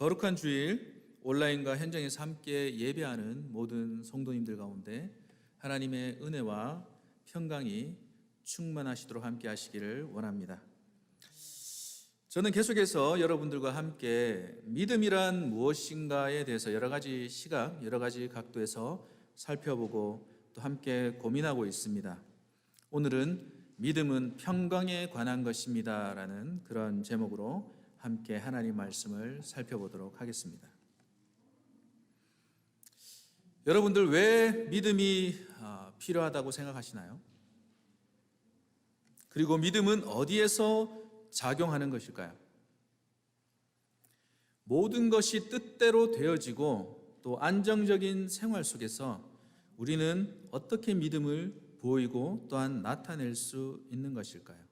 거룩한 주일 온라인과 현장에서 함께 예배하는 모든 성도님들 가운데 하나님의 은혜와 평강이 충만하시도록 함께 하시기를 원합니다. 저는 계속해서 여러분들과 함께 믿음이란 무엇인가에 대해서 여러 가지 시각, 여러 가지 각도에서 살펴보고 또 함께 고민하고 있습니다. 오늘은 믿음은 평강에 관한 것입니다 라는 그런 제목으로 함께 하나님 말씀을 살펴보도록 하겠습니다. 여러분들 왜 믿음이 필요하다고 생각하시나요? 그리고 믿음은 어디에서 작용하는 것일까요? 모든 것이 뜻대로 되어지고 또 안정적인 생활 속에서 우리는 어떻게 믿음을 보이고 또한 나타낼 수 있는 것일까요?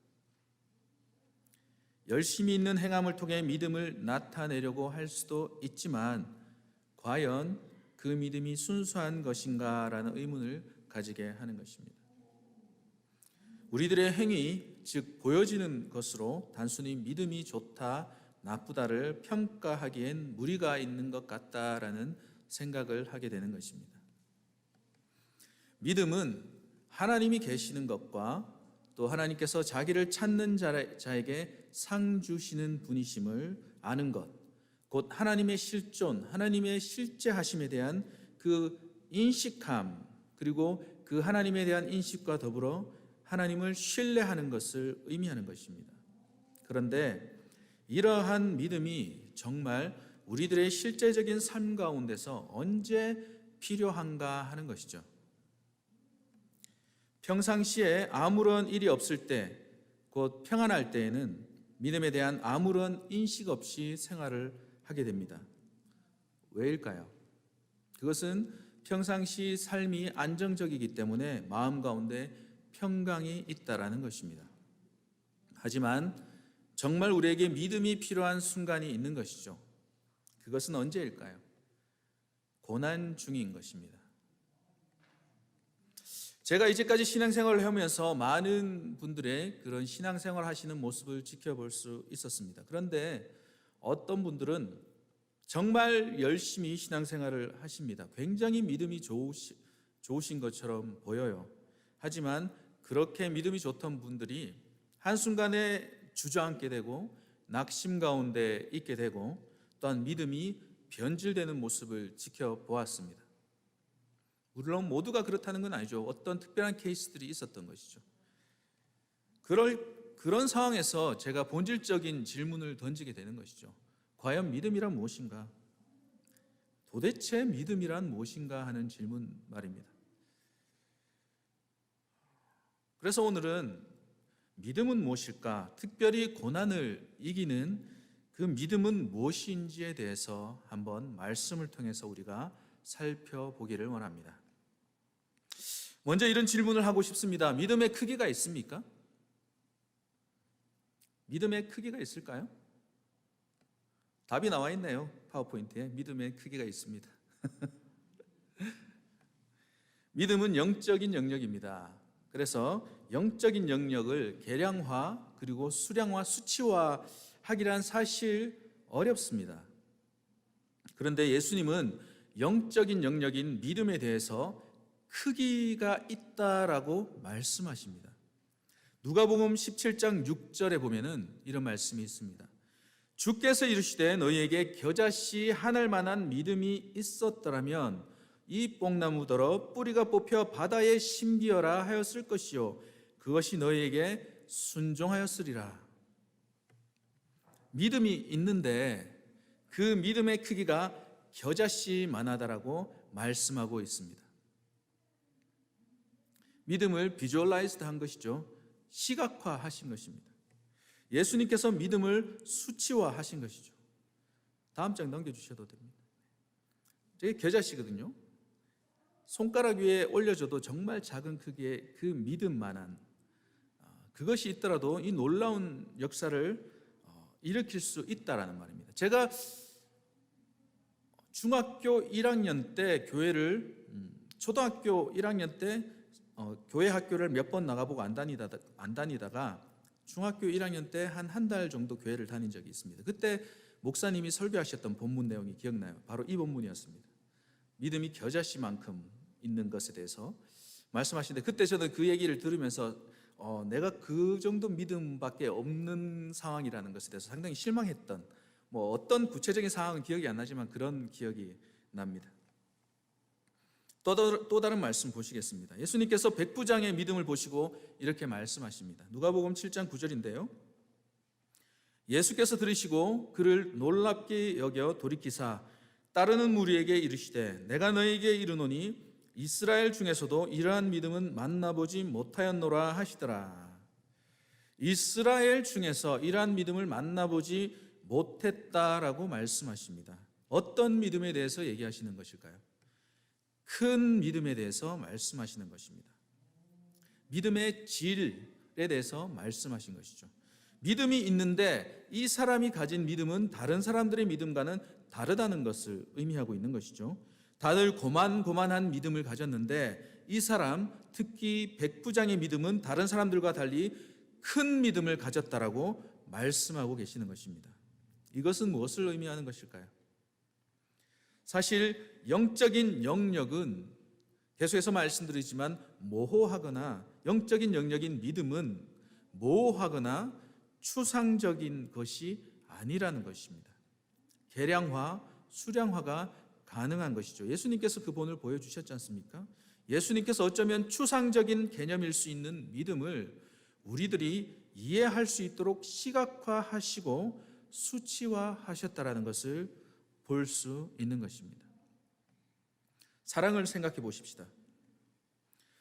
열심히 있는 행함을 통해 믿음을 나타내려고 할 수도 있지만 과연 그 믿음이 순수한 것인가라는 의문을 가지게 하는 것입니다. 우리들의 행위, 즉 보여지는 것으로 단순히 믿음이 좋다, 나쁘다를 평가하기엔 무리가 있는 것 같다라는 생각을 하게 되는 것입니다. 믿음은 하나님이 계시는 것과 또 하나님께서 자기를 찾는 자에게 상 주시는 분이심을 아는 것, 곧 하나님의 실존, 하나님의 실제하심에 대한 그 인식함, 그리고 그 하나님에 대한 인식과 더불어 하나님을 신뢰하는 것을 의미하는 것입니다. 그런데 이러한 믿음이 정말 우리들의 실제적인 삶 가운데서 언제 필요한가 하는 것이죠. 평상시에 아무런 일이 없을 때, 곧 평안할 때에는 믿음에 대한 아무런 인식 없이 생활을 하게 됩니다. 왜일까요? 그것은 평상시 삶이 안정적이기 때문에 마음 가운데 평강이 있다라는 것입니다. 하지만 정말 우리에게 믿음이 필요한 순간이 있는 것이죠. 그것은 언제일까요? 고난 중인 것입니다. 제가 이제까지 신앙생활을 하면서 많은 분들의 그런 신앙생활 하시는 모습을 지켜볼 수 있었습니다. 그런데 어떤 분들은 정말 열심히 신앙생활을 하십니다. 굉장히 믿음이 좋으신 것처럼 보여요. 하지만 그렇게 믿음이 좋던 분들이 한순간에 주저앉게 되고 낙심 가운데 있게 되고 또한 믿음이 변질되는 모습을 지켜보았습니다. 물론 모두가 그렇다는 건 아니죠. 어떤 특별한 케이스들이 있었던 것이죠. 그런 상황에서 제가 본질적인 질문을 던지게 되는 것이죠. 과연 믿음이란 무엇인가? 도대체 믿음이란 무엇인가 하는 질문 말입니다. 그래서 오늘은 믿음은 무엇일까? 특별히 고난을 이기는 그 믿음은 무엇인지에 대해서 한번 말씀을 통해서 우리가 살펴보기를 원합니다. 먼저 이런 질문을 하고 싶습니다. 믿음의 크기가 있습니까? 믿음의 크기가 있을까요? 답이 나와 있네요. 파워포인트에 믿음의 크기가 있습니다. 믿음은 영적인 영역입니다. 그래서 영적인 영역을 계량화 그리고 수량화, 수치화 하기란 사실 어렵습니다. 그런데 예수님은 영적인 영역인 믿음에 대해서 크기가 있다라고 말씀하십니다. 누가복음 17장 6절에 보면은 이런 말씀이 있습니다. 주께서 이르시되 너희에게 겨자씨 하늘 만한 믿음이 있었더라면 이 뽕나무더러 뿌리가 뽑혀 바다에 심기어라 하였을 것이요 그것이 너희에게 순종하였으리라. 믿음이 있는데 그 믿음의 크기가 겨자씨만하다라고 말씀하고 있습니다. 믿음을 비주얼라이즈드 한 것이죠. 시각화하신 것입니다. 예수님께서 믿음을 수치화하신 것이죠. 다음 장 넘겨주셔도 됩니다. 저게 겨자씨거든요. 손가락 위에 올려줘도 정말 작은 크기의 그 믿음만한 그것이 있더라도 이 놀라운 역사를 일으킬 수 있다라는 말입니다. 제가 중학교 1학년 때 교회를 초등학교 1학년 때 교회 학교를 몇 번 나가보고 안 다니다가 중학교 1학년 때 한 달 정도 교회를 다닌 적이 있습니다. 그때 목사님이 설교하셨던 본문 내용이 기억나요. 바로 이 본문이었습니다. 믿음이 겨자씨만큼 있는 것에 대해서 말씀하시는데, 그때 저는 그 얘기를 들으면서 내가 그 정도 믿음밖에 없는 상황이라는 것에 대해서 상당히 실망했던, 어떤 구체적인 상황은 기억이 안 나지만 그런 기억이 납니다. 또 다른 말씀 보시겠습니다. 예수님께서 백부장의 믿음을 보시고 이렇게 말씀하십니다. 누가복음 7장 9절인데요. 예수께서 들으시고 그를 놀랍게 여겨 돌이키사 따르는 무리에게 이르시되 내가 너에게 이르노니 이스라엘 중에서도 이러한 믿음은 만나보지 못하였노라 하시더라. 이스라엘 중에서 이러한 믿음을 만나보지 못했다라고 말씀하십니다. 어떤 믿음에 대해서 얘기하시는 것일까요? 큰 믿음에 대해서 말씀하시는 것입니다. 믿음의 질에 대해서 말씀하신 것이죠. 믿음이 있는데 이 사람이 가진 믿음은 다른 사람들의 믿음과는 다르다는 것을 의미하고 있는 것이죠. 다들 고만고만한 믿음을 가졌는데 이 사람, 특히 백부장의 믿음은 다른 사람들과 달리 큰 믿음을 가졌다라고 말씀하고 계시는 것입니다. 이것은 무엇을 의미하는 것일까요? 사실 영적인 영역은 계속해서 말씀드리지만 모호하거나, 영적인 영역인 믿음은 모호하거나 추상적인 것이 아니라는 것입니다. 계량화, 수량화가 가능한 것이죠. 예수님께서 그 본을 보여주셨지 않습니까? 예수님께서 어쩌면 추상적인 개념일 수 있는 믿음을 우리들이 이해할 수 있도록 시각화하시고 수치화하셨다라는 것을 볼 수 있는 것입니다. 사랑을 생각해 보십시다.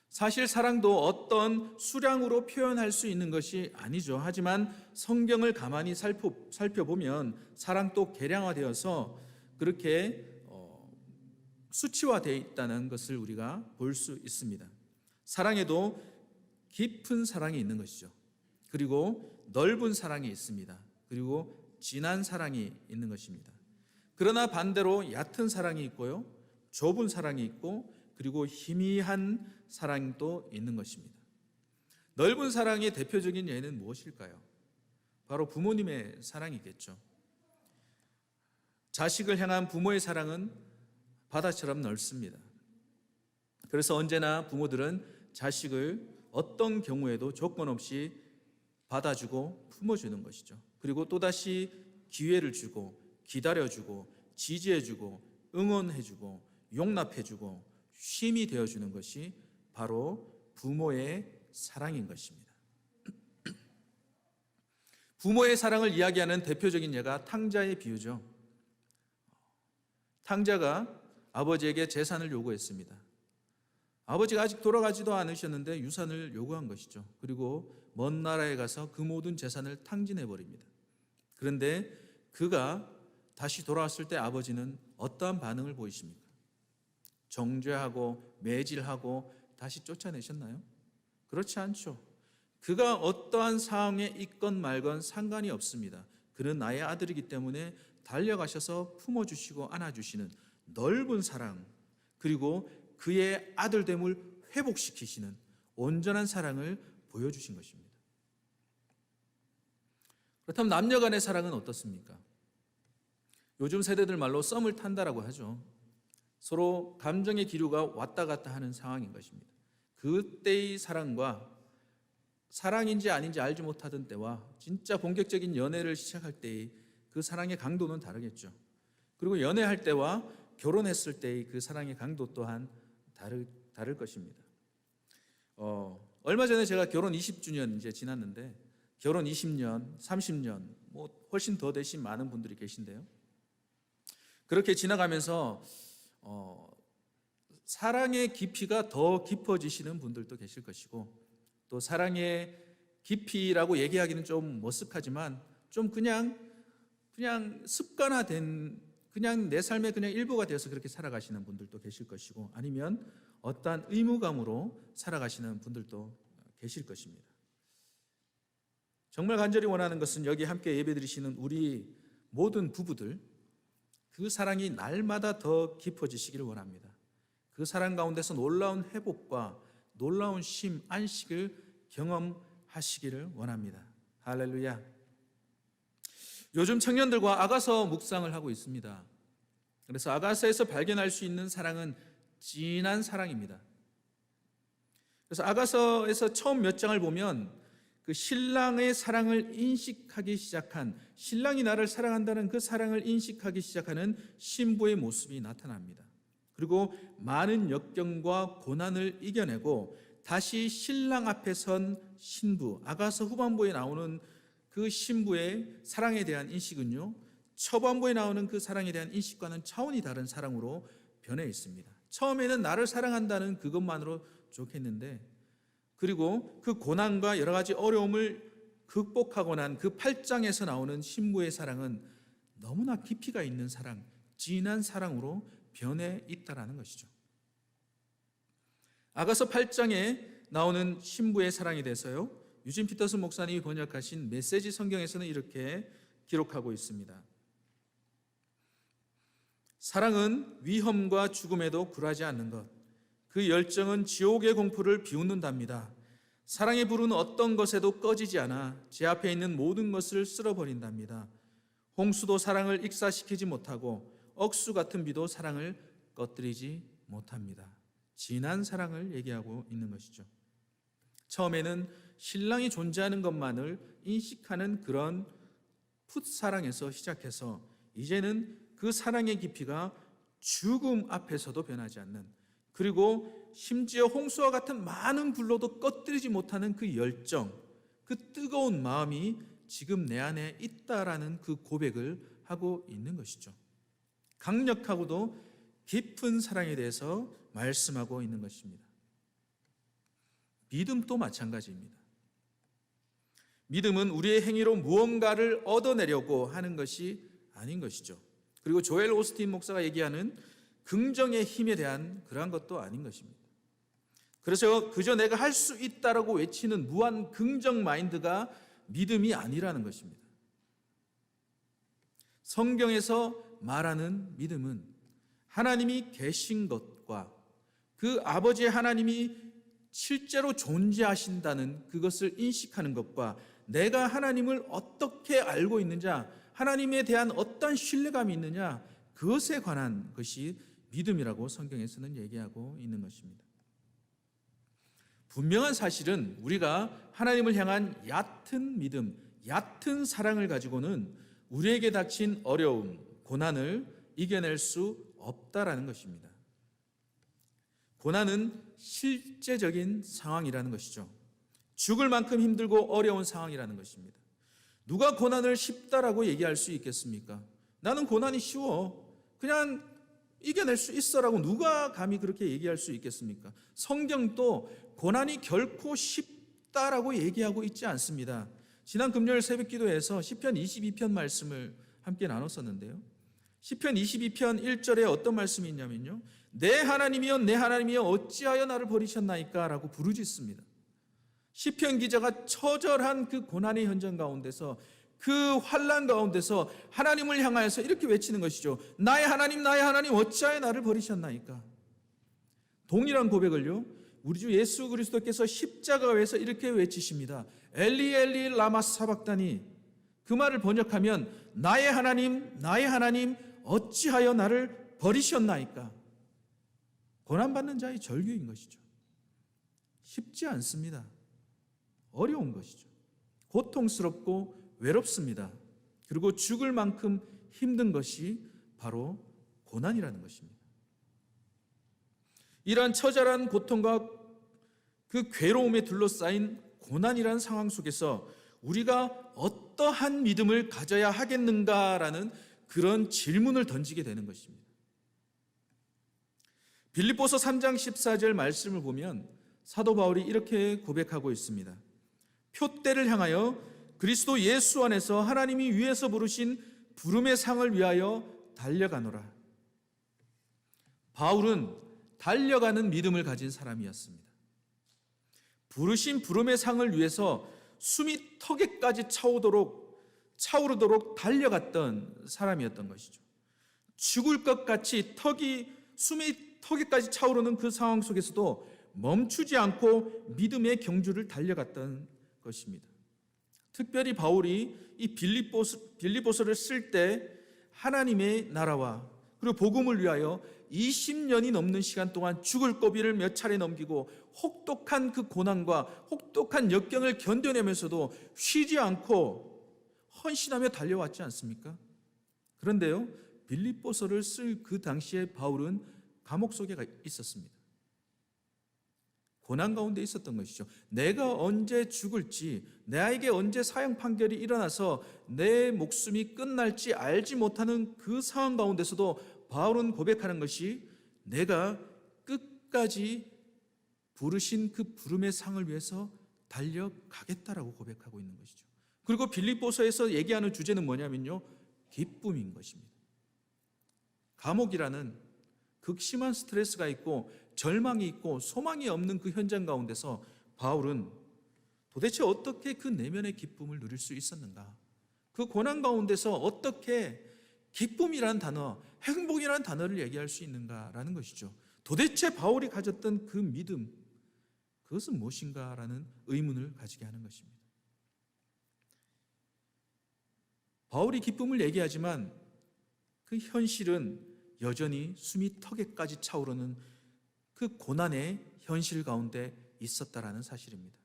사실 사랑도 어떤 수량으로 표현할 수 있는 것이 아니죠. 하지만 성경을 가만히 살펴보면 사랑도 계량화되어서 그렇게 수치화되어 있다는 것을 우리가 볼 수 있습니다. 사랑에도 깊은 사랑이 있는 것이죠. 그리고 넓은 사랑이 있습니다. 그리고 진한 사랑이 있는 것입니다. 그러나 반대로 얕은 사랑이 있고요, 좁은 사랑이 있고, 그리고 희미한 사랑도 있는 것입니다. 넓은 사랑의 대표적인 예는 무엇일까요? 바로 부모님의 사랑이겠죠. 자식을 향한 부모의 사랑은 바다처럼 넓습니다. 그래서 언제나 부모들은 자식을 어떤 경우에도 조건 없이 받아주고 품어주는 것이죠. 그리고 또다시 기회를 주고 기다려주고 지지해주고 응원해주고 용납해주고 쉼이 되어주는 것이 바로 부모의 사랑인 것입니다. 부모의 사랑을 이야기하는 대표적인 예가 탕자의 비유죠. 탕자가 아버지에게 재산을 요구했습니다. 아버지가 아직 돌아가지도 않으셨는데 유산을 요구한 것이죠. 그리고 먼 나라에 가서 그 모든 재산을 탕진해 버립니다. 그런데 그가 다시 돌아왔을 때 아버지는 어떠한 반응을 보이십니까? 정죄하고 매질하고 다시 쫓아내셨나요? 그렇지 않죠. 그가 어떠한 상황에 있건 말건 상관이 없습니다. 그는 나의 아들이기 때문에 달려가셔서 품어주시고 안아주시는 넓은 사랑, 그리고 그의 아들됨을 회복시키시는 온전한 사랑을 보여주신 것입니다. 그렇다면 남녀 간의 사랑은 어떻습니까? 요즘 세대들 말로 썸을 탄다라고 하죠. 서로 감정의 기류가 왔다 갔다 하는 상황인 것입니다. 그때의 사랑과 사랑인지 아닌지 알지 못하던 때와 진짜 본격적인 연애를 시작할 때의 그 사랑의 강도는 다르겠죠. 그리고 연애할 때와 결혼했을 때의 그 사랑의 강도 또한 다를 것입니다. 얼마 전에 제가 결혼 20주년 이제 지났는데, 결혼 20년, 30년, 훨씬 더 되신 많은 분들이 계신데요. 그렇게 지나가면서 사랑의 깊이가 더 깊어지시는 분들도 계실 것이고, 또 사랑의 깊이라고 얘기하기는 좀 머쓱하지만 좀 그냥 습관화된, 그냥 내 삶의 그냥 일부가 되어서 그렇게 살아가시는 분들도 계실 것이고, 아니면 어떠한 의무감으로 살아가시는 분들도 계실 것입니다. 정말 간절히 원하는 것은 여기 함께 예배드리시는 우리 모든 부부들, 그 사랑이 날마다 더 깊어지시기를 원합니다. 그 사랑 가운데서 놀라운 회복과 놀라운 쉼, 안식을 경험하시기를 원합니다. 할렐루야. 요즘 청년들과 아가서 묵상을 하고 있습니다. 그래서 아가서에서 발견할 수 있는 사랑은 진한 사랑입니다. 그래서 아가서에서 처음 몇 장을 보면 그 신랑의 사랑을 인식하기 시작한, 신랑이 나를 사랑한다는 그 사랑을 인식하기 시작하는 신부의 모습이 나타납니다. 그리고 많은 역경과 고난을 이겨내고 다시 신랑 앞에 선 신부, 아가서 후반부에 나오는 그 신부의 사랑에 대한 인식은요, 초반부에 나오는 그 사랑에 대한 인식과는 차원이 다른 사랑으로 변해 있습니다. 처음에는 나를 사랑한다는 그것만으로 좋겠는데, 그리고 그 고난과 여러 가지 어려움을 극복하고 난 그 8장에서 나오는 신부의 사랑은 너무나 깊이가 있는 사랑, 진한 사랑으로 변해 있다라는 것이죠. 아가서 8장에 나오는 신부의 사랑에 대해서요, 유진 피터슨 목사님이 번역하신 메시지 성경에서는 이렇게 기록하고 있습니다. 사랑은 위험과 죽음에도 굴하지 않는 것, 그 열정은 지옥의 공포를 비웃는답니다. 사랑의 불은 어떤 것에도 꺼지지 않아 제 앞에 있는 모든 것을 쓸어버린답니다. 홍수도 사랑을 익사시키지 못하고 억수 같은 비도 사랑을 꺼뜨리지 못합니다. 진한 사랑을 얘기하고 있는 것이죠. 처음에는 신랑이 존재하는 것만을 인식하는 그런 풋사랑에서 시작해서 이제는 그 사랑의 깊이가 죽음 앞에서도 변하지 않는, 그리고 심지어 홍수와 같은 많은 불로도 꺼뜨리지 못하는 그 열정, 그 뜨거운 마음이 지금 내 안에 있다라는 그 고백을 하고 있는 것이죠. 강력하고도 깊은 사랑에 대해서 말씀하고 있는 것입니다. 믿음도 마찬가지입니다. 믿음은 우리의 행위로 무언가를 얻어내려고 하는 것이 아닌 것이죠. 그리고 조엘 오스틴 목사가 얘기하는 긍정의 힘에 대한 그러한 것도 아닌 것입니다. 그래서 그저 내가 할 수 있다라고 외치는 무한 긍정 마인드가 믿음이 아니라는 것입니다. 성경에서 말하는 믿음은 하나님이 계신 것과 그 아버지 하나님이 실제로 존재하신다는 그것을 인식하는 것과 내가 하나님을 어떻게 알고 있느냐, 하나님에 대한 어떤 신뢰감이 있느냐, 그것에 관한 것이 믿음이라고 성경에서는 얘기하고 있는 것입니다. 분명한 사실은 우리가 하나님을 향한 얕은 믿음, 얕은 사랑을 가지고는 우리에게 닥친 어려움, 고난을 이겨낼 수 없다라는 것입니다. 고난은 실제적인 상황이라는 것이죠. 죽을 만큼 힘들고 어려운 상황이라는 것입니다. 누가 고난을 쉽다라고 얘기할 수 있겠습니까? 나는 고난이 쉬워, 그냥 이겨낼 수 있어라고 누가 감히 그렇게 얘기할 수 있겠습니까? 성경도 고난이 결코 쉽다라고 얘기하고 있지 않습니다. 지난 금요일 새벽기도에서 시편 22편 말씀을 함께 나눴었는데요, 시편 22편 1절에 어떤 말씀이 있냐면요, 내 하나님이여 내 하나님이여 어찌하여 나를 버리셨나이까 라고 부르짖습니다. 시편 기자가 처절한 그 고난의 현장 가운데서, 그 환난 가운데서 하나님을 향하여서 이렇게 외치는 것이죠. 나의 하나님 어찌하여 나를 버리셨나이까. 동일한 고백을요, 우리 주 예수 그리스도께서 십자가에서 이렇게 외치십니다. 엘리 엘리 라마 사박다니. 그 말을 번역하면 나의 하나님 어찌하여 나를 버리셨나이까. 고난받는 자의 절규인 것이죠. 쉽지 않습니다. 어려운 것이죠. 고통스럽고 외롭습니다. 그리고 죽을 만큼 힘든 것이 바로 고난이라는 것입니다. 이러한 처절한 고통과 그 괴로움에 둘러싸인 고난이라는 상황 속에서 우리가 어떠한 믿음을 가져야 하겠는가라는 그런 질문을 던지게 되는 것입니다. 빌립보서 3장 14절 말씀을 보면 사도 바울이 이렇게 고백하고 있습니다. 표대를 향하여 그리스도 예수 안에서 하나님이 위에서 부르신 부름의 상을 위하여 달려가노라. 바울은 달려가는 믿음을 가진 사람이었습니다. 부르신 부름의 상을 위해서 숨이 턱에까지 차오르도록 달려갔던 사람이었던 것이죠. 죽을 것 같이 숨이 턱에까지 차오르는 그 상황 속에서도 멈추지 않고 믿음의 경주를 달려갔던 것입니다. 특별히 바울이 이 빌립보서를 쓸 때 하나님의 나라와 그리고 복음을 위하여 20년이 넘는 시간 동안 죽을 고비를 몇 차례 넘기고 혹독한 그 고난과 혹독한 역경을 견뎌내면서도 쉬지 않고 헌신하며 달려왔지 않습니까? 그런데요, 빌립보서를 쓸 그 당시에 바울은 감옥 속에 있었습니다. 고난 가운데 있었던 것이죠. 내가 언제 죽을지, 나에게 언제 사형 판결이 일어나서 내 목숨이 끝날지 알지 못하는 그 상황 가운데서도 바울은 고백하는 것이 내가 끝까지 부르신 그 부름의 상을 위해서 달려가겠다라고 고백하고 있는 것이죠. 그리고 빌립보서에서 얘기하는 주제는 뭐냐면요, 기쁨인 것입니다. 감옥이라는 극심한 스트레스가 있고 절망이 있고 소망이 없는 그 현장 가운데서 바울은 도대체 어떻게 그 내면의 기쁨을 누릴 수 있었는가? 그 고난 가운데서 어떻게 기쁨이라는 단어, 행복이라는 단어를 얘기할 수 있는가라는 것이죠. 도대체 바울이 가졌던 그 믿음, 그것은 무엇인가라는 의문을 가지게 하는 것입니다. 바울이 기쁨을 얘기하지만 그 현실은 여전히 숨이 턱에까지 차오르는 그 고난의 현실 가운데 있었다라는 사실입니다.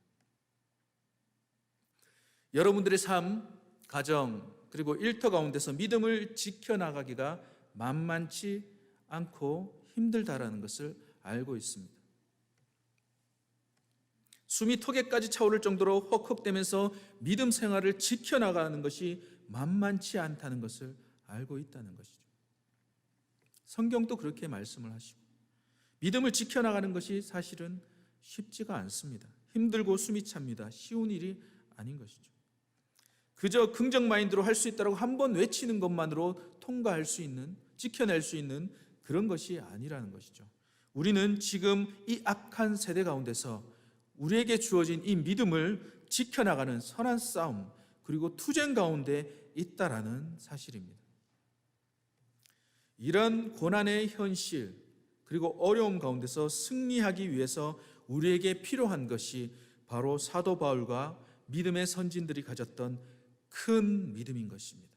여러분들의 삶, 가정, 그리고 일터 가운데서 믿음을 지켜나가기가 만만치 않고 힘들다라는 것을 알고 있습니다. 숨이 턱에까지 차오를 정도로 헉헉대면서 믿음 생활을 지켜나가는 것이 만만치 않다는 것을 알고 있다는 것이죠. 성경도 그렇게 말씀을 하시고 믿음을 지켜나가는 것이 사실은 쉽지가 않습니다. 힘들고 숨이 찹니다. 쉬운 일이 아닌 것이죠. 그저 긍정 마인드로 할 수 있다고 한번 외치는 것만으로 통과할 수 있는, 지켜낼 수 있는 그런 것이 아니라는 것이죠. 우리는 지금 이 악한 세대 가운데서 우리에게 주어진 이 믿음을 지켜나가는 선한 싸움, 그리고 투쟁 가운데 있다라는 사실입니다. 이런 고난의 현실, 그리고 어려움 가운데서 승리하기 위해서 우리에게 필요한 것이 바로 사도 바울과 믿음의 선진들이 가졌던 큰 믿음인 것입니다.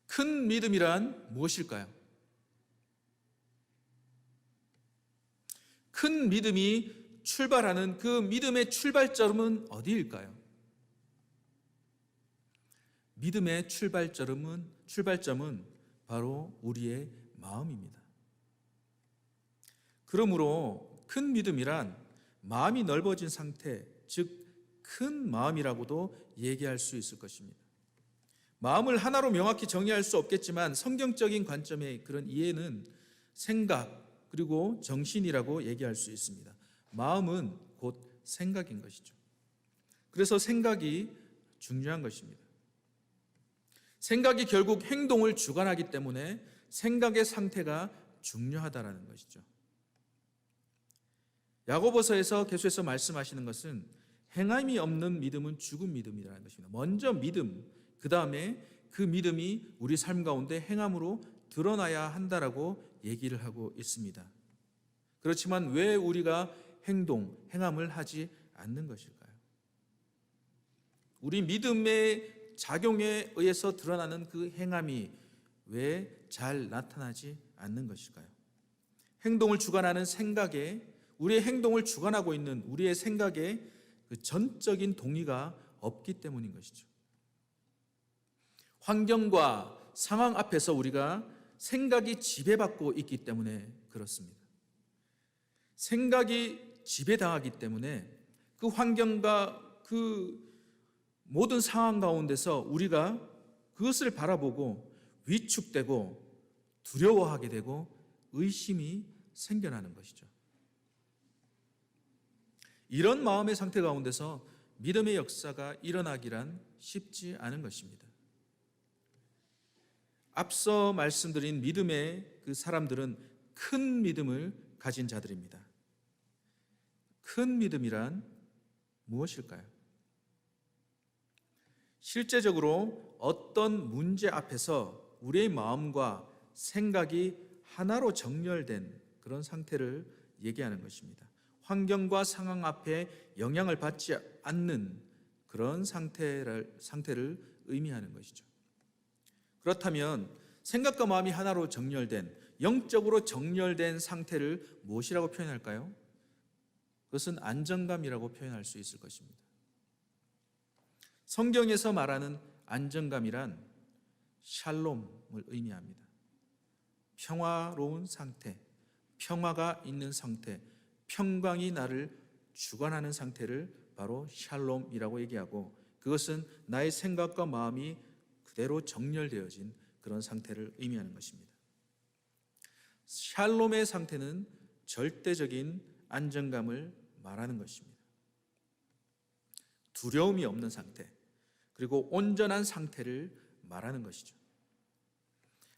큰 믿음이란 무엇일까요? 큰 믿음이 출발하는 그 믿음의 출발점은 어디일까요? 믿음의 출발점은 바로 우리의 마음입니다. 그러므로 큰 믿음이란 마음이 넓어진 상태, 즉 큰 마음이라고도 얘기할 수 있을 것입니다. 마음을 하나로 명확히 정의할 수 없겠지만 성경적인 관점의 그런 이해는 생각 그리고 정신이라고 얘기할 수 있습니다. 마음은 곧 생각인 것이죠. 그래서 생각이 중요한 것입니다. 생각이 결국 행동을 주관하기 때문에 생각의 상태가 중요하다라는 것이죠. 야고보서에서 계속해서 말씀하시는 것은 행함이 없는 믿음은 죽은 믿음이라는 것입니다. 먼저 믿음, 그 다음에 그 믿음이 우리 삶 가운데 행함으로 드러나야 한다라고 얘기를 하고 있습니다. 그렇지만 왜 우리가 행함을 하지 않는 것일까요? 우리 믿음의 작용에 의해서 드러나는 그 행함이 왜 잘 나타나지 않는 것일까요? 행동을 주관하는 생각에, 우리의 행동을 주관하고 있는 우리의 생각에 그 전적인 동의가 없기 때문인 것이죠. 환경과 상황 앞에서 우리가 생각이 지배받고 있기 때문에 그렇습니다. 생각이 지배당하기 때문에 그 환경과 그 모든 상황 가운데서 우리가 그것을 바라보고 위축되고 두려워하게 되고 의심이 생겨나는 것이죠. 이런 마음의 상태 가운데서 믿음의 역사가 일어나기란 쉽지 않은 것입니다. 앞서 말씀드린 믿음의 그 사람들은 큰 믿음을 가진 자들입니다. 큰 믿음이란 무엇일까요? 실제적으로 어떤 문제 앞에서 우리의 마음과 생각이 하나로 정렬된 그런 상태를 얘기하는 것입니다. 환경과 상황 앞에 영향을 받지 않는 그런 상태를 의미하는 것이죠. 그렇다면 생각과 마음이 하나로 정렬된, 영적으로 정렬된 상태를 무엇이라고 표현할까요? 그것은 안정감이라고 표현할 수 있을 것입니다. 성경에서 말하는 안정감이란 샬롬을 의미합니다. 평화로운 상태, 평화가 있는 상태, 평강이 나를 주관하는 상태를 바로 샬롬이라고 얘기하고, 그것은 나의 생각과 마음이 그대로 정렬되어진 그런 상태를 의미하는 것입니다. 샬롬의 상태는 절대적인 안정감을 말하는 것입니다. 두려움이 없는 상태, 그리고 온전한 상태를 말하는 것이죠.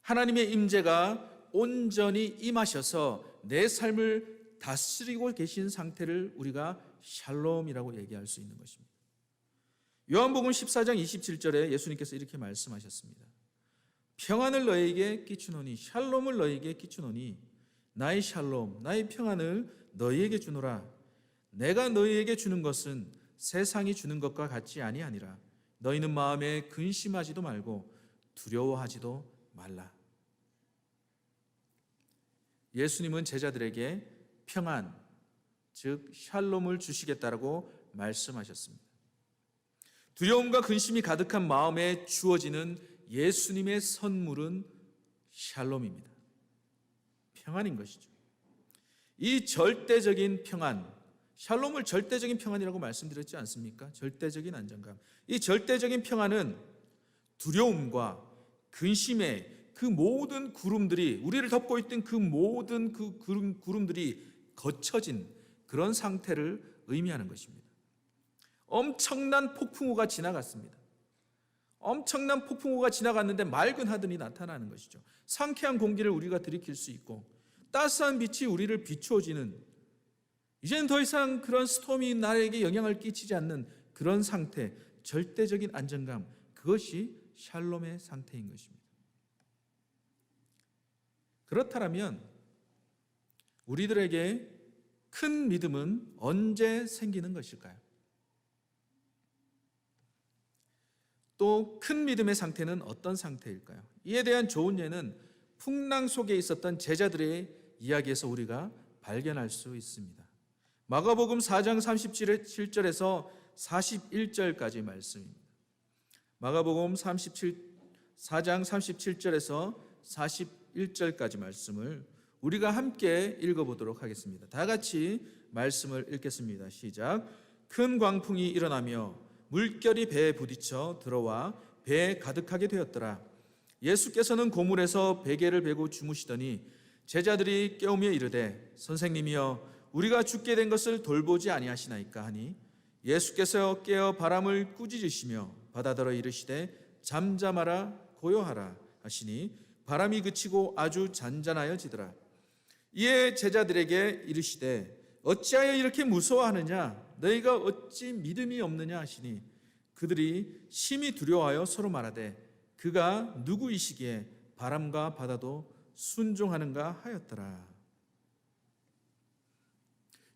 하나님의 임재가 온전히 임하셔서 내 삶을 다스리고 계신 상태를 우리가 샬롬이라고 얘기할 수 있는 것입니다. 요한복음 14장 27절에 예수님께서 이렇게 말씀하셨습니다. 평안을 너희에게 끼치노니, 샬롬을 너희에게 끼치노니 나의 샬롬, 나의 평안을 너희에게 주노라. 내가 너희에게 주는 것은 세상이 주는 것과 같지 아니하니라. 너희는 마음에 근심하지도 말고 두려워하지도 말라. 예수님은 제자들에게 평안, 즉 샬롬을 주시겠다라고 말씀하셨습니다. 두려움과 근심이 가득한 마음에 주어지는 예수님의 선물은 샬롬입니다. 평안인 것이죠. 이 절대적인 평안, 샬롬을 절대적인 평안이라고 말씀드렸지 않습니까? 절대적인 안정감. 이 절대적인 평안은 두려움과 근심의 그 모든 구름들이, 우리를 덮고 있던 그 모든 그 구름들이 거쳐진 그런 상태를 의미하는 것입니다. 엄청난 폭풍우가 지나갔습니다. 엄청난 폭풍우가 지나갔는데 맑은 하늘이 나타나는 것이죠. 상쾌한 공기를 우리가 들이킬 수 있고 따스한 빛이 우리를 비추어지는, 이제는 더 이상 그런 스톰이 나에게 영향을 끼치지 않는 그런 상태, 절대적인 안정감, 그것이 샬롬의 상태인 것입니다. 그렇다면 우리들에게 큰 믿음은 언제 생기는 것일까요? 또 큰 믿음의 상태는 어떤 상태일까요? 이에 대한 좋은 예는 풍랑 속에 있었던 제자들의 이야기에서 우리가 발견할 수 있습니다. 마가복음 4장 37절에서 41절까지 말씀입니다. 마가복음 4장 37절에서 41절까지 말씀을 우리가 함께 읽어보도록 하겠습니다. 다 같이 말씀을 읽겠습니다. 시작. 큰 광풍이 일어나며 물결이 배에 부딪혀 들어와 배에 가득하게 되었더라. 예수께서는 고물에서 베개를 베고 주무시더니 제자들이 깨우며 이르되 선생님이여 우리가 죽게 된 것을 돌보지 아니하시나이까 하니 예수께서 깨어 바람을 꾸짖으시며 바다더러 이르시되 잠잠하라 고요하라 하시니 바람이 그치고 아주 잔잔하여지더라. 이에 제자들에게 이르시되 어찌하여 이렇게 무서워하느냐 너희가 어찌 믿음이 없느냐 하시니 그들이 심히 두려워하여 서로 말하되 그가 누구이시기에 바람과 바다도 순종하는가 하였더라.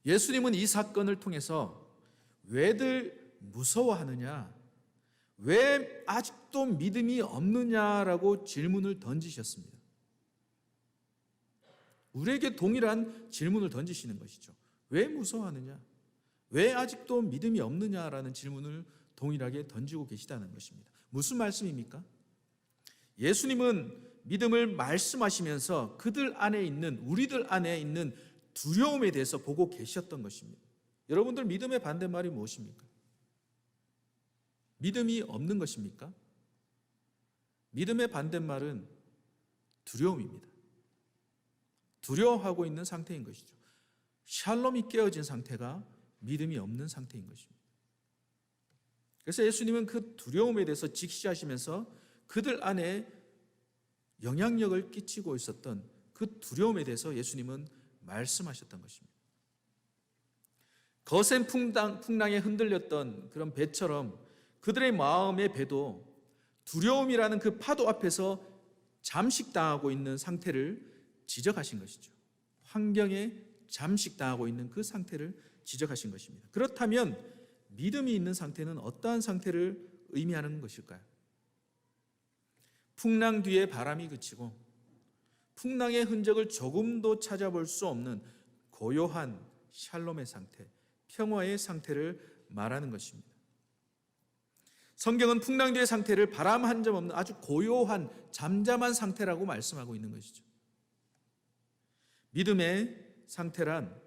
예수님은 이 사건을 통해서 왜들 무서워하느냐, 왜 아직도 믿음이 없느냐라고 질문을 던지셨습니다. 우리에게 동일한 질문을 던지시는 것이죠. 왜 무서워하느냐? 왜 아직도 믿음이 없느냐라는 질문을 동일하게 던지고 계시다는 것입니다. 무슨 말씀입니까? 예수님은 믿음을 말씀하시면서 그들 안에 있는, 우리들 안에 있는 두려움에 대해서 보고 계셨던 것입니다. 여러분들 믿음의 반대말이 무엇입니까? 믿음이 없는 것입니까? 믿음의 반대말은 두려움입니다. 두려워하고 있는 상태인 것이죠. 샬롬이 깨어진 상태가 믿음이 없는 상태인 것입니다. 그래서 예수님은 그 두려움에 대해서 직시하시면서 그들 안에 영향력을 끼치고 있었던 그 두려움에 대해서 예수님은 말씀하셨던 것입니다. 거센 풍랑에 흔들렸던 그런 배처럼 그들의 마음의 배도 두려움이라는 그 파도 앞에서 잠식당하고 있는 상태를 지적하신 것이죠. 환경에 잠식당하고 있는 그 상태를 지적하신 것입니다. 그렇다면 믿음이 있는 상태는 어떠한 상태를 의미하는 것일까요? 풍랑 뒤에 바람이 그치고 풍랑의 흔적을 조금도 찾아볼 수 없는 고요한 샬롬의 상태, 평화의 상태를 말하는 것입니다. 성경은 풍랑 뒤의 상태를 바람 한 점 없는 아주 고요한 잠잠한 상태라고 말씀하고 있는 것이죠. 믿음의 상태란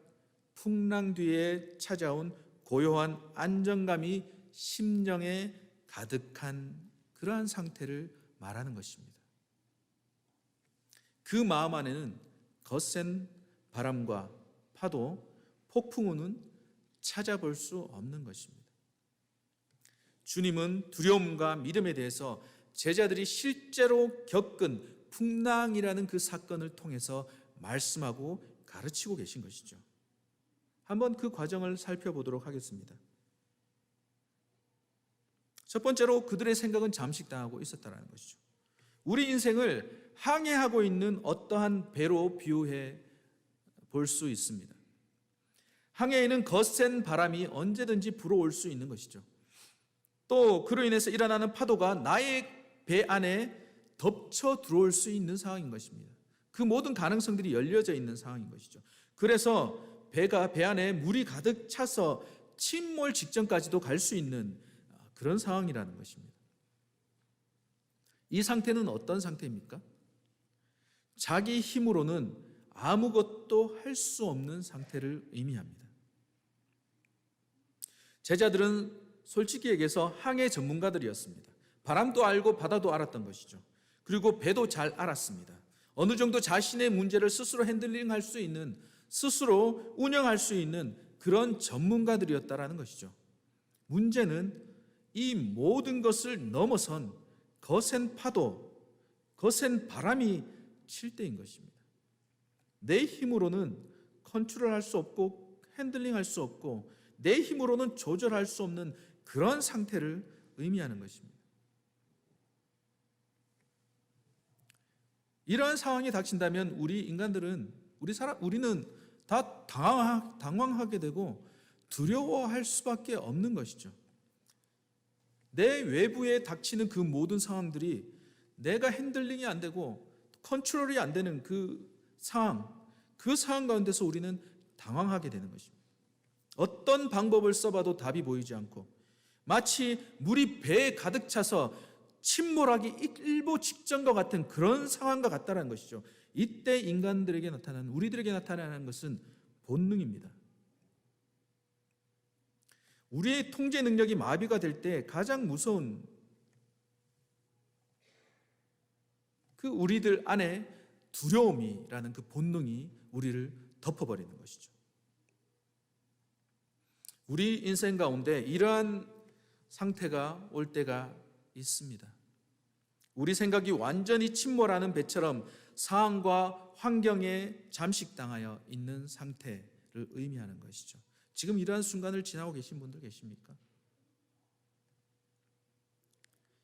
풍랑 뒤에 찾아온 고요한 안정감이 심령에 가득한 그러한 상태를 말하는 것입니다. 그 마음 안에는 거센 바람과 파도, 폭풍우는 찾아볼 수 없는 것입니다. 주님은 두려움과 믿음에 대해서 제자들이 실제로 겪은 풍랑이라는 그 사건을 통해서 말씀하고 가르치고 계신 것이죠. 한번 그 과정을 살펴보도록 하겠습니다. 첫 번째로 그들의 생각은 잠식당하고 있었다는 것이죠. 우리 인생을 항해하고 있는 어떠한 배로 비유해 볼 수 있습니다. 항해에는 거센 바람이 언제든지 불어올 수 있는 것이죠. 또 그로 인해서 일어나는 파도가 나의 배 안에 덮쳐 들어올 수 있는 상황인 것입니다. 그 모든 가능성들이 열려져 있는 상황인 것이죠. 그래서 배가 배 안에 물이 가득 차서 침몰 직전까지도 갈 수 있는 그런 상황이라는 것입니다. 이 상태는 어떤 상태입니까? 자기 힘으로는 아무것도 할 수 없는 상태를 의미합니다. 제자들은 솔직히 얘기해서 항해 전문가들이었습니다. 바람도 알고 바다도 알았던 것이죠. 그리고 배도 잘 알았습니다. 어느 정도 자신의 문제를 스스로 핸들링할 수 있는, 스스로 운영할 수 있는 그런 전문가들이었다라는 것이죠. 문제는 이 모든 것을 넘어선 거센 파도, 거센 바람이 칠 때인 것입니다. 내 힘으로는 컨트롤할 수 없고 핸들링할 수 없고 내 힘으로는 조절할 수 없는 그런 상태를 의미하는 것입니다. 이러한 상황이 닥친다면 우리 인간들은, 우리는 다 당황하게 되고 두려워할 수밖에 없는 것이죠. 내 외부에 닥치는 그 모든 상황들이 내가 핸들링이 안 되고 컨트롤이 안 되는 그 상황 가운데서 우리는 당황하게 되는 것입니다. 어떤 방법을 써봐도 답이 보이지 않고 마치 물이 배에 가득 차서 침몰하기 일보 직전과 같은 그런 상황과 같다는 것이죠. 이때 인간들에게 나타나는, 우리들에게 나타나는 것은 본능입니다. 우리의 통제 능력이 마비가 될 때 가장 무서운 그 우리들 안에 두려움이라는 그 본능이 우리를 덮어버리는 것이죠. 우리 인생 가운데 이러한 상태가 올 때가 있습니다. 우리 생각이 완전히 침몰하는 배처럼 상황과 환경에 잠식당하여 있는 상태를 의미하는 것이죠. 지금 이러한 순간을 지나고 계신 분들 계십니까?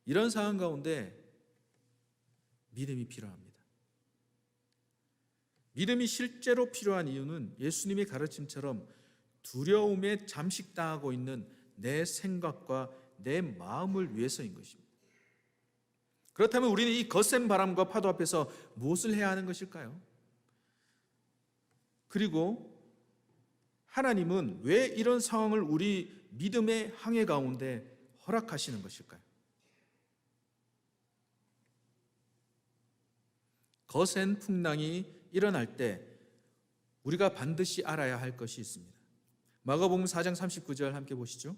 이런 상황 가운데 믿음이 필요합니다. 믿음이 실제로 필요한 이유는 예수님의 가르침처럼 두려움에 잠식당하고 있는 내 생각과 내 마음을 위해서인 것입니다. 그렇다면 우리는 이 거센 바람과 파도 앞에서 무엇을 해야 하는 것일까요? 그리고 하나님은 왜 이런 상황을 우리 믿음의 항해 가운데 허락하시는 것일까요? 거센 풍랑이 일어날 때 우리가 반드시 알아야 할 것이 있습니다. 마가복음 4장 39절 함께 보시죠.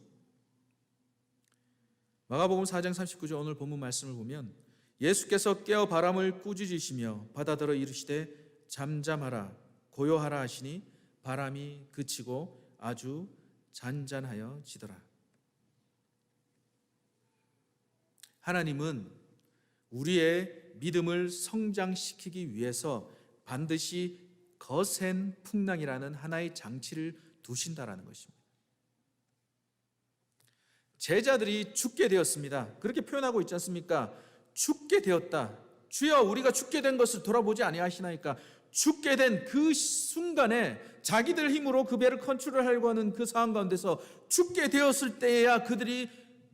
마가복음 4장 39절 오늘 본문 말씀을 보면 예수께서 깨어 바람을 꾸짖으시며 바다더러 이르시되 잠잠하라 고요하라 하시니 바람이 그치고 아주 잔잔하여 지더라. 하나님은 우리의 믿음을 성장시키기 위해서 반드시 거센 풍랑이라는 하나의 장치를 두신다라는 것입니다. 제자들이 죽게 되었습니다. 그렇게 표현하고 있지 않습니까? 죽게 되었다. 주여 우리가 죽게 된 것을 돌아보지 아니하시나이까. 죽게 된 그 순간에 자기들 힘으로 그 배를 컨트롤하려고 하는 그 상황 가운데서 죽게 되었을 때에야 그들이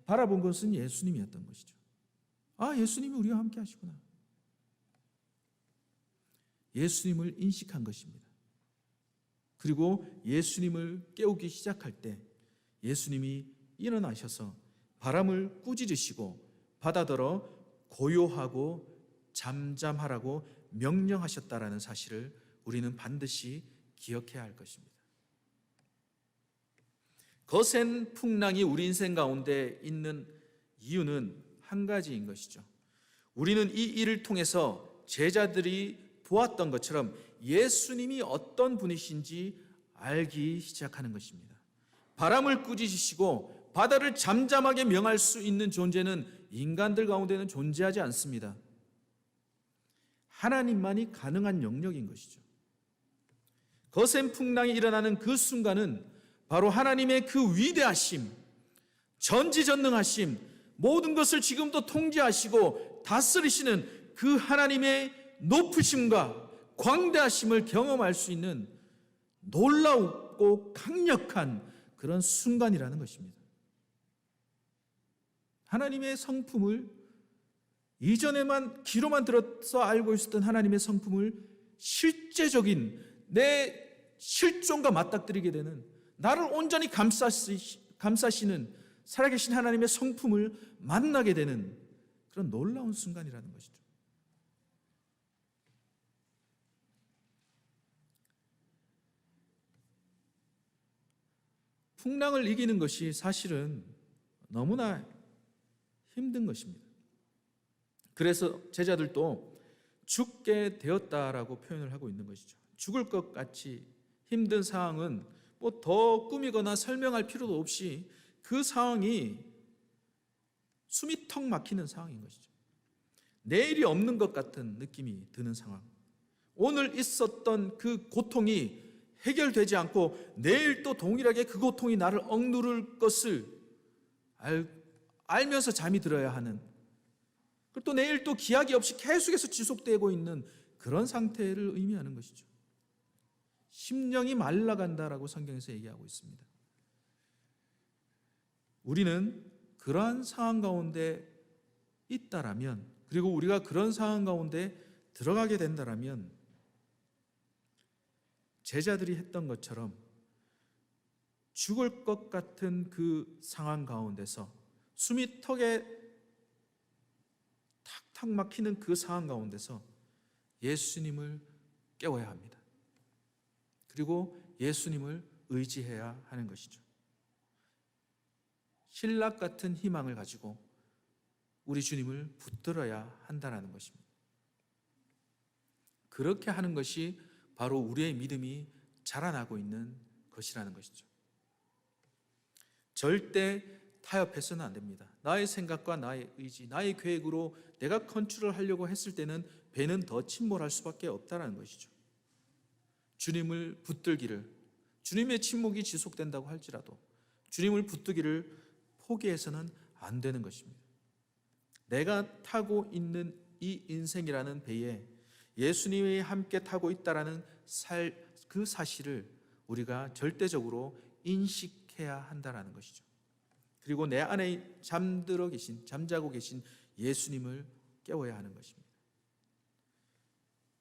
바라본 것은 예수님이었던 것이죠. 아, 예수님이 우리와 함께 하시구나. 예수님을 인식한 것입니다. 그리고 예수님을 깨우기 시작할 때 예수님이 일어나셔서 바람을 꾸짖으시고 바다더러 고요하고 잠잠하라고 명령하셨다라는 사실을 우리는 반드시 기억해야 할 것입니다. 거센 풍랑이 우리 인생 가운데 있는 이유는 한 가지인 것이죠. 우리는 이 일을 통해서 제자들이 보았던 것처럼 예수님이 어떤 분이신지 알기 시작하는 것입니다. 바람을 꾸짖으시고 바다를 잠잠하게 명할 수 있는 존재는 인간들 가운데는 존재하지 않습니다. 하나님만이 가능한 영역인 것이죠. 거센 풍랑이 일어나는 그 순간은 바로 하나님의 그 위대하심, 전지전능하심, 모든 것을 지금도 통제하시고 다스리시는 그 하나님의 높으심과 광대하심을 경험할 수 있는 놀라웠고 강력한 그런 순간이라는 것입니다. 하나님의 성품을 이전에만 귀로만 들어서 알고 있었던 하나님의 성품을 실제적인 내 실존과 맞닥뜨리게 되는, 나를 온전히 감싸시는 살아계신 하나님의 성품을 만나게 되는 그런 놀라운 순간이라는 것이죠. 풍랑을 이기는 것이 사실은 너무나 힘든 것입니다. 그래서 제자들도 죽게 되었다라고 표현을 하고 있는 것이죠. 죽을 것 같이 힘든 상황은 뭐 더 꾸미거나 설명할 필요도 없이 그 상황이 숨이 턱 막히는 상황인 것이죠. 내일이 없는 것 같은 느낌이 드는 상황. 오늘 있었던 그 고통이 해결되지 않고 내일 또 동일하게 그 고통이 나를 억누를 것을 알면서 잠이 들어야 하는, 그리고 또 내일 또 기약이 없이 계속해서 지속되고 있는 그런 상태를 의미하는 것이죠. 심령이 말라간다라고 성경에서 얘기하고 있습니다. 우리는 그러한 상황 가운데 있다라면, 그리고 우리가 그런 상황 가운데 들어가게 된다라면 제자들이 했던 것처럼 죽을 것 같은 그 상황 가운데서, 숨이 턱에 탁탁 막히는 그 상황 가운데서 예수님을 깨워야 합니다. 그리고 예수님을 의지해야 하는 것이죠. 신락 같은 희망을 가지고 우리 주님을 붙들어야 한다는 것입니다. 그렇게 하는 것이 바로 우리의 믿음이 자라나고 있는 것이라는 것이죠. 절대 타협해서는 안 됩니다. 나의 생각과 나의 의지, 나의 계획으로 내가 컨트롤하려고 했을 때는 배는 더 침몰할 수밖에 없다는 것이죠. 주님을 붙들기를, 주님의 침묵이 지속된다고 할지라도 주님을 붙들기를 포기해서는 안 되는 것입니다. 내가 타고 있는 이 인생이라는 배에 예수님이 함께 타고 있다라는 그 사실을 우리가 절대적으로 인식해야 한다는 것이죠. 그리고 내 안에 잠자고 계신 예수님을 깨워야 하는 것입니다.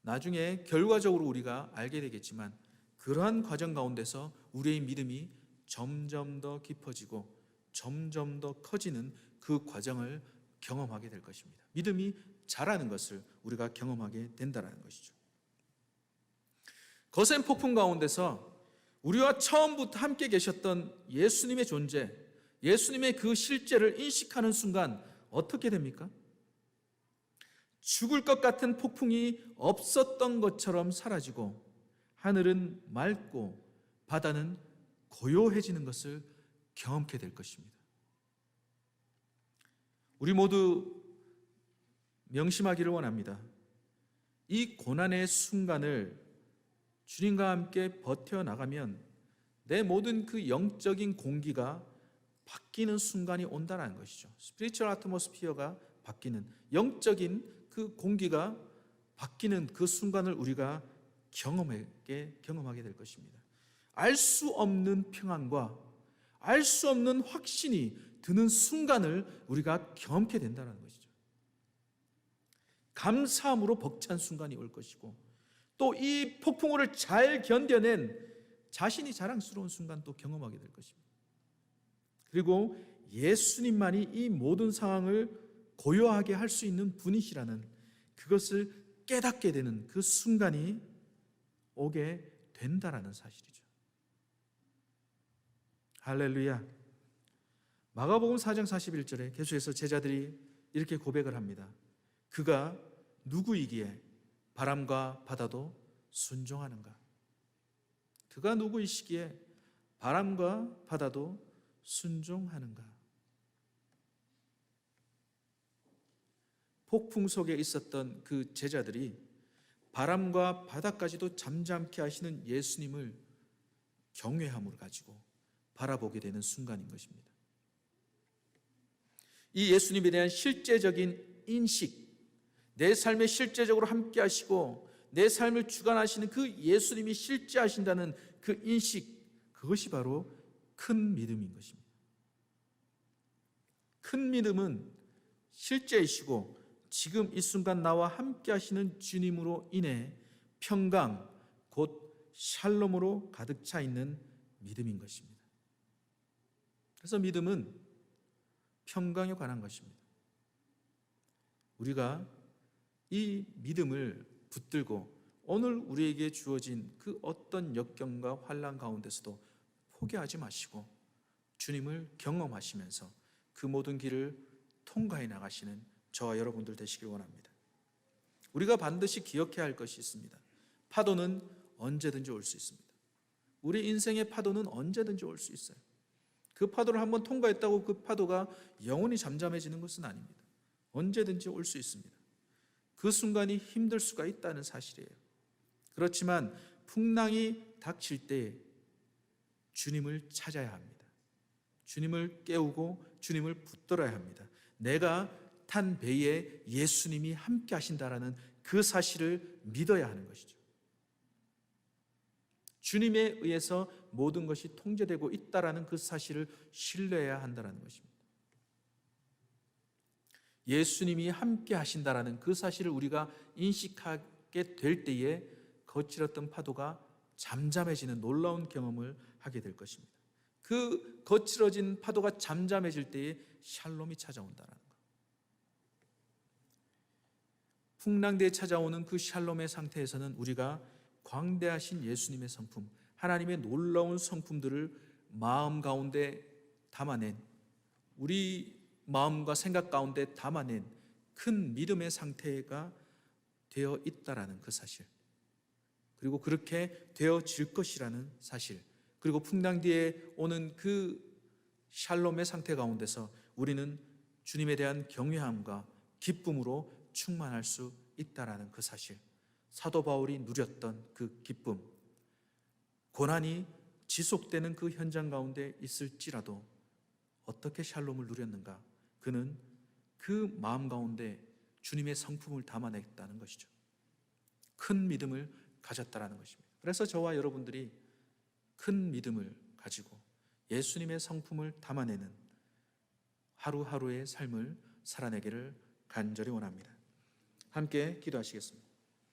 나중에 결과적으로 우리가 알게 되겠지만 그러한 과정 가운데서 우리의 믿음이 점점 더 깊어지고 점점 더 커지는 그 과정을 경험하게 될 것입니다. 믿음이 자라는 것을 우리가 경험하게 된다는 것이죠. 거센 폭풍 가운데서 우리와 처음부터 함께 계셨던 예수님의 존재, 예수님의 그 실제를 인식하는 순간 어떻게 됩니까? 죽을 것 같은 폭풍이 없었던 것처럼 사라지고 하늘은 맑고 바다는 고요해지는 것을 경험하게 될 것입니다. 우리 모두 명심하기를 원합니다. 이 고난의 순간을 주님과 함께 버텨나가면 내 모든 그 영적인 공기가 바뀌는 순간이 온다는 것이죠. 스피리추얼 아트모스피어가 바뀌는, 영적인 그 공기가 바뀌는 그 순간을 우리가 경험하게 될 것입니다. 알 수 없는 평안과 알 수 없는 확신이 드는 순간을 우리가 경험하게 된다는 것이죠. 감사함으로 벅찬 순간이 올 것이고, 또 이 폭풍우를 잘 견뎌낸 자신이 자랑스러운 순간도 경험하게 될 것입니다. 그리고 예수님만이 이 모든 상황을 고요하게 할 수 있는 분이시라는 그것을 깨닫게 되는 그 순간이 오게 된다라는 사실이죠. 할렐루야. 마가복음 4장 41절에 계속해서 제자들이 이렇게 고백을 합니다. 그가 누구이기에 바람과 바다도 순종하는가? 그가 누구이시기에 바람과 바다도 순종하는가? 폭풍 속에 있었던 그 제자들이 바람과 바다까지도 잠잠케 하시는 예수님을 경외함을 가지고 바라보게 되는 순간인 것입니다. 이 예수님에 대한 실제적인 인식, 내 삶에 실제적으로 함께 하시고 내 삶을 주관하시는 그 예수님이 실제하신다는 그 인식, 그것이 바로 큰 믿음인 것입니다. 큰 믿음은 실제이시고 지금 이 순간 나와 함께 하시는 주님으로 인해 평강, 곧 샬롬으로 가득 차 있는 믿음인 것입니다. 그래서 믿음은 평강에 관한 것입니다. 우리가 이 믿음을 붙들고 오늘 우리에게 주어진 그 어떤 역경과 환난 가운데서도 포기하지 마시고 주님을 경험하시면서 그 모든 길을 통과해 나가시는 저와 여러분들 되시길 원합니다. 우리가 반드시 기억해야 할 것이 있습니다. 파도는 언제든지 올 수 있습니다. 우리 인생의 파도는 언제든지 올 수 있어요. 그 파도를 한번 통과했다고 그 파도가 영원히 잠잠해지는 것은 아닙니다. 언제든지 올 수 있습니다. 그 순간이 힘들 수가 있다는 사실이에요. 그렇지만 풍랑이 닥칠 때 주님을 찾아야 합니다. 주님을 깨우고 주님을 붙들어야 합니다. 내가 탄 배에 예수님이 함께 하신다라는 그 사실을 믿어야 하는 것이죠. 주님에 의해서 모든 것이 통제되고 있다라는 그 사실을 신뢰해야 한다는 것입니다. 예수님이 함께 하신다라는 그 사실을 우리가 인식하게 될 때에 거칠었던 파도가 잠잠해지는 놀라운 경험을 하게 될 것입니다. 그 거칠어진 파도가 잠잠해질 때에 샬롬이 찾아온다는 것. 풍랑대에 찾아오는 그 샬롬의 상태에서는 우리가 광대하신 예수님의 성품, 하나님의 놀라운 성품들을 마음 가운데 담아낸, 우리 마음과 생각 가운데 담아낸 큰 믿음의 상태가 되어 있다라는 그 사실, 그리고 그렇게 되어질 것이라는 사실, 그리고 풍랑 뒤에 오는 그 샬롬의 상태 가운데서 우리는 주님에 대한 경외함과 기쁨으로 충만할 수 있다라는 그 사실, 사도 바울이 누렸던 그 기쁨, 고난이 지속되는 그 현장 가운데 있을지라도 어떻게 샬롬을 누렸는가? 그는 그 마음 가운데 주님의 성품을 담아냈다는 것이죠. 큰 믿음을 가졌다라는 것입니다. 그래서 저와 여러분들이 큰 믿음을 가지고 예수님의 성품을 담아내는 하루하루의 삶을 살아내기를 간절히 원합니다. 함께 기도하시겠습니다.